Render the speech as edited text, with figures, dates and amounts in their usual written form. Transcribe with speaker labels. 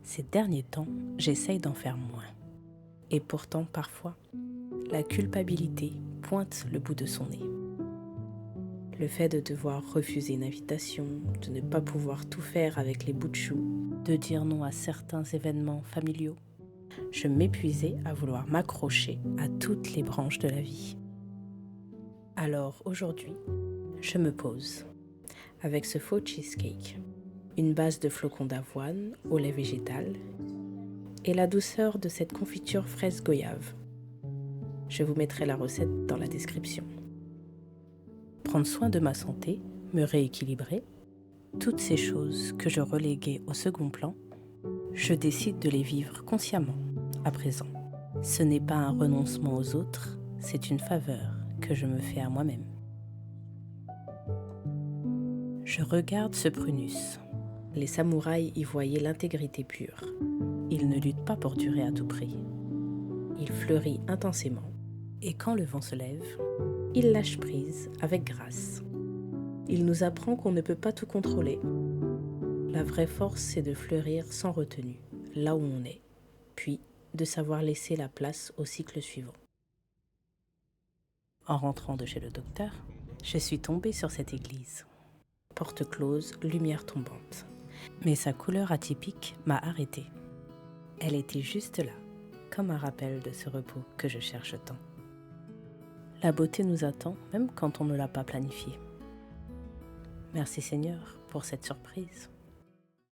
Speaker 1: Ces derniers temps, j'essaye d'en faire moins. Et pourtant, parfois, la culpabilité pointe le bout de son nez. Le fait de devoir refuser une invitation, de ne pas pouvoir tout faire avec les bouts de chou, de dire non à certains événements familiaux, je m'épuisais à vouloir m'accrocher à toutes les branches de la vie. Alors aujourd'hui, je me pose avec ce faux cheesecake, une base de flocons d'avoine au lait végétal et la douceur de cette confiture fraise goyave. Je vous mettrai la recette dans la description. Prendre soin de ma santé, me rééquilibrer, toutes ces choses que je reléguais au second plan, je décide de les vivre consciemment, à présent. Ce n'est pas un renoncement aux autres, c'est une faveur que je me fais à moi-même. Je regarde ce prunus. Les samouraïs y voyaient l'intégrité pure. Il ne lutte pas pour durer à tout prix. Il fleurit intensément, et quand le vent se lève, il lâche prise avec grâce. Il nous apprend qu'on ne peut pas tout contrôler. La vraie force, c'est de fleurir sans retenue, là où on est, puis de savoir laisser la place au cycle suivant. En rentrant de chez le docteur, je suis tombée sur cette église. Porte close, lumière tombante. Mais sa couleur atypique m'a arrêtée. Elle était juste là, comme un rappel de ce repos que je cherche tant. La beauté nous attend, même quand on ne l'a pas planifiée. Merci Seigneur pour cette surprise.